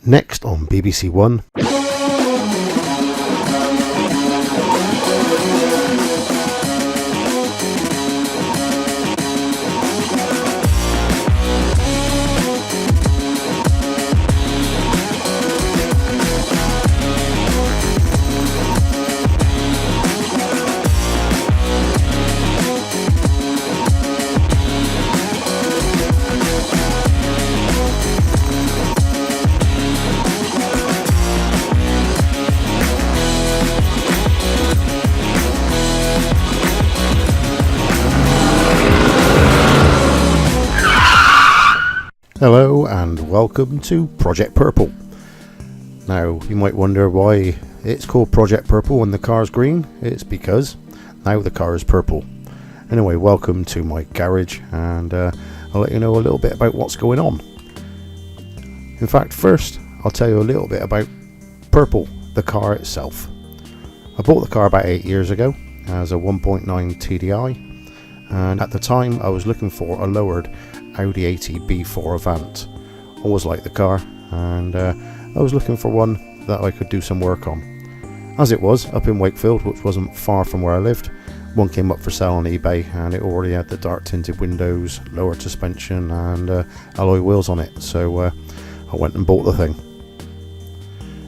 Next on BBC One. Hello and welcome to Project Purple. Now you might wonder why it's called Project Purple when the car's green. It's because now the car is purple. Anyway, welcome to my garage, and I'll let you know a little bit about what's going on. In fact, first I'll tell you a little bit about Purple, the car itself. I bought the car about 8 years ago as a 1.9 TDI, and at the time I was looking for a lowered Audi A8 B4 Avant. Always liked the car, and I was looking for one that I could do some work on. As it was, up in Wakefield, which wasn't far from where I lived, one came up for sale on eBay, and it already had the dark tinted windows, lowered suspension and alloy wheels on it, so I went and bought the thing.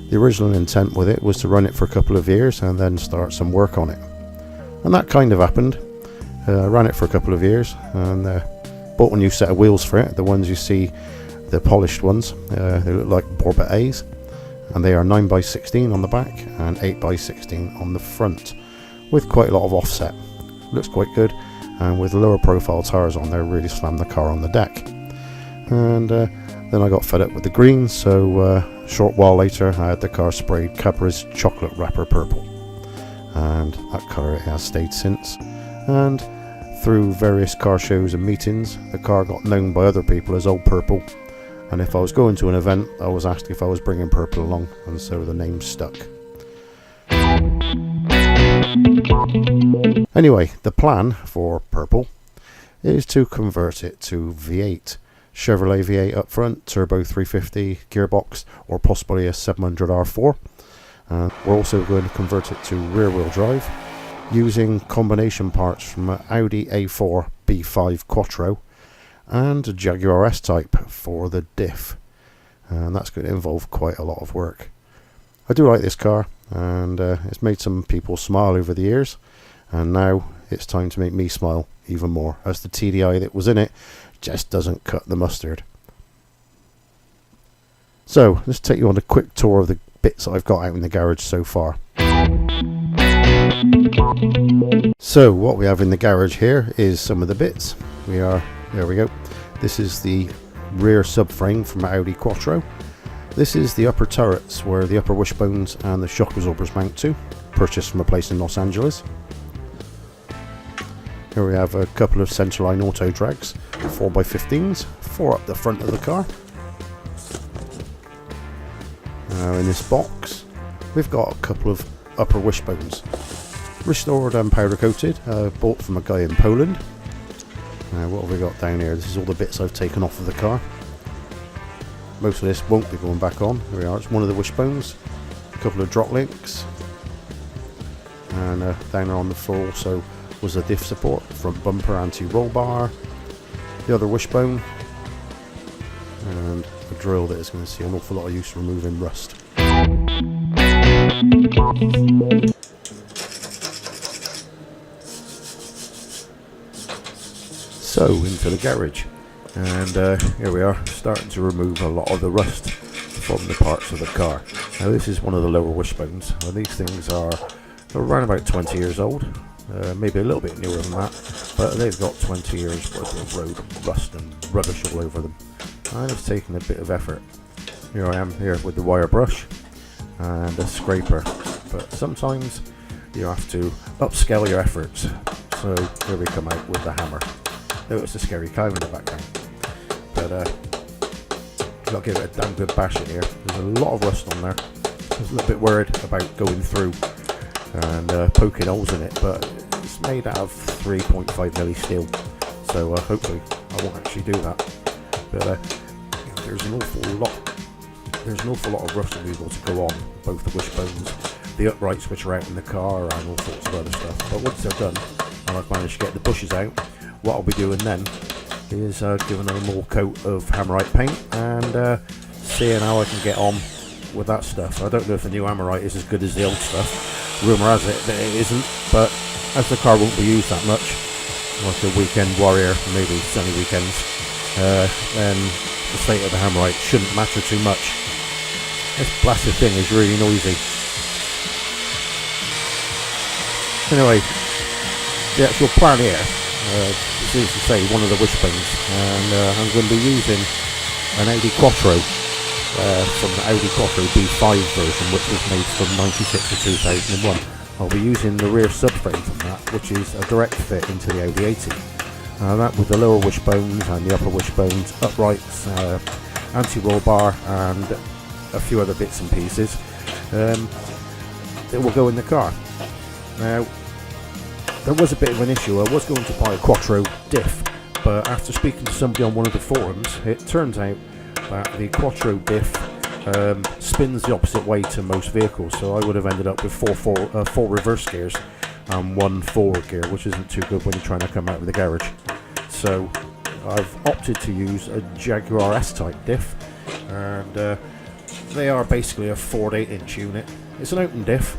The original intent with it was to run it for a couple of years and then start some work on it, and that kind of happened. I ran it for a couple of years and bought a new set of wheels for it. The ones you see, the polished ones, they look like Borbet A's, and they are 9x16 on the back and 8x16 on the front, with quite a lot of offset. Looks quite good, and with lower profile tyres on there, really slammed the car on the deck. And then I got fed up with the green, so a short while later I had the car sprayed Cadbury's chocolate wrapper purple, and that colour it has stayed since. And through various car shows and meetings, the car got known by other people as Old Purple, and if I was going to an event I was asked if I was bringing Purple along, and so the name stuck. Anyway, the plan for Purple is to convert it to V8. Chevrolet V8 up front, turbo 350 gearbox, or possibly a 700 R4. We're also going to convert it to rear wheel drive, using combination parts from an Audi A4 B5 Quattro and a Jaguar S-Type for the diff, and that's going to involve quite a lot of work. I do like this car, and it's made some people smile over the years, and now it's time to make me smile even more, as the TDI that was in it just doesn't cut the mustard. So let's take you on a quick tour of the bits that I've got out in the garage so far. So what we have in the garage here is some of the bits. There we go. This is the rear subframe from Audi Quattro. This is the upper turrets where the upper wishbones and the shock absorbers mount to, purchased from a place in Los Angeles. Here we have a couple of centerline auto drags, 4x15s, 4 up the front of the car. Now in this box we've got a couple of upper wishbones, restored and powder coated, bought from a guy in Poland. Now what have we got down here? This is all the bits I've taken off of the car. Most of this won't be going back on. Here we are, it's one of the wishbones, a couple of drop links, and down there on the floor also was a diff support, front bumper, anti-roll bar, the other wishbone, and a drill that is going to see an awful lot of use removing rust. So into the garage, and here we are, starting to remove a lot of the rust from the parts of the car. Now this is one of the lower wishbones, and these things are around about 20 years old, maybe a little bit newer than that, but they've got 20 years worth of road rust and rubbish all over them, and it's taken a bit of effort. Here I am here with the wire brush and a scraper, but sometimes you have to upscale your efforts, so here we come out with the hammer. Notice the scary cow in the background, but I'll give it a damn good bash in here. There's a lot of rust on there. I was a little bit worried about going through and poking holes in it, but it's made out of 3.5mm steel, so hopefully I won't actually do that. But there's an awful lot there's an awful lot of rust removal to go on both the wishbones, the uprights which are out in the car, and all sorts of other stuff. But once they're done and I've managed to get the bushes out, what I'll be doing then is giving them a more coat of Hammerite paint and seeing how I can get on with that stuff. I don't know if the new Hammerite is as good as the old stuff. Rumour has it that it isn't, but as the car won't be used that much, like a weekend warrior, maybe sunny weekends, then the state of the Hammerite shouldn't matter too much. This blasted thing is really noisy. Anyway, the actual plan here is to say one of the wishbones, and I'm going to be using an Audi Quattro from the Audi Quattro B5 version, which was made from 96 to 2001. I'll be using the rear subframe from that, which is a direct fit into the Audi 80. That with the lower wishbones and the upper wishbones, uprights, anti-roll bar and a few other bits and pieces. It will go in the car. Now, there was a bit of an issue. I was going to buy a Quattro diff, but after speaking to somebody on one of the forums, it turns out that the Quattro diff spins the opposite way to most vehicles, so I would have ended up with four reverse gears and one forward gear, which isn't too good when you're trying to come out of the garage. So I've opted to use a Jaguar S-Type diff, and they are basically a 4 to 8 inch unit. It's an open diff.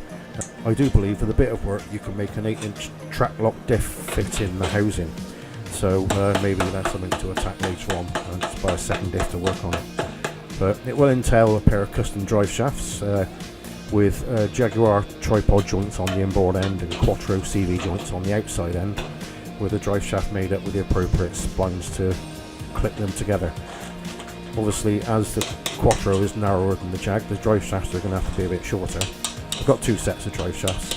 I do believe with a bit of work you can make an 8 inch track lock diff fit in the housing, so maybe that's something to attack later on and just buy a second diff to work on it. But it will entail a pair of custom drive shafts with Jaguar tripod joints on the inboard end and Quattro CV joints on the outside end, with a drive shaft made up with the appropriate splines to clip them together. Obviously, as the Quattro is narrower than the Jag, the drive shafts are going to have to be a bit shorter. I've got 2 sets of drive shafts,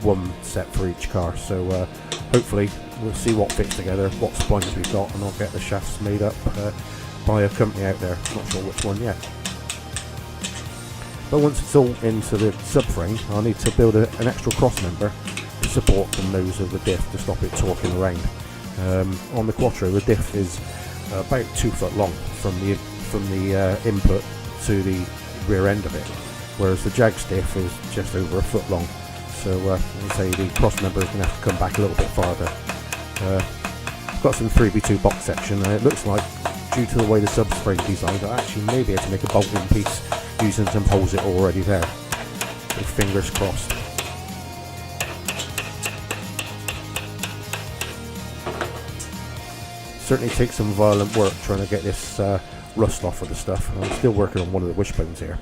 one set for each car, so hopefully we'll see what fits together, what splines we've got, and I'll get the shafts made up by a company out there, not sure which one yet. But once it's all into the subframe, I'll need to build an extra cross member to support the nose of the diff to stop it torquing around. On the Quattro, the diff is about 2 foot long from the input to the rear end of it, whereas the Jag diff is just over 1 foot long. So I'd say the cross member is going to have to come back a little bit farther. I've got some 3x2 box section, and it looks like, due to the way the subframe designed, I actually may be able to make a bolting piece using some holes that are already there. So fingers crossed. Certainly takes some violent work trying to get this rust off of the stuff. I'm still working on one of the wishbones here.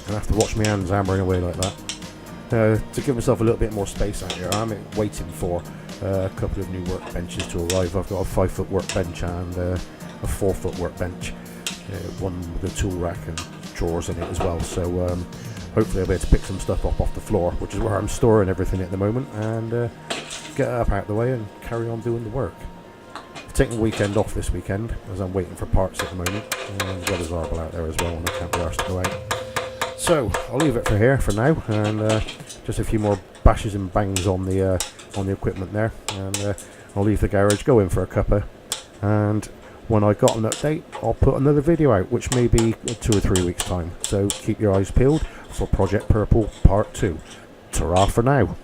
I have to watch my hands hammering away like that. To give myself a little bit more space out here, I'm waiting for a couple of new workbenches to arrive. I've got a 5 foot workbench and a 4 foot workbench, one with a tool rack and drawers in it as well, so hopefully I'll be able to pick some stuff up off the floor, which is where I'm storing everything at the moment, and get it up out of the way and carry on doing the work. I'm taking the weekend off this weekend as I'm waiting for parts at the moment, and the weather's horrible out there as well and I can't be arsed to go out. So I'll leave it for here for now, and just a few more bashes and bangs on the equipment there, and I'll leave the garage, go in for a cuppa, and when I got an update I'll put another video out, which may be 2 or 3 weeks time, so keep your eyes peeled for Project Purple Part 2. Ta-ra for now.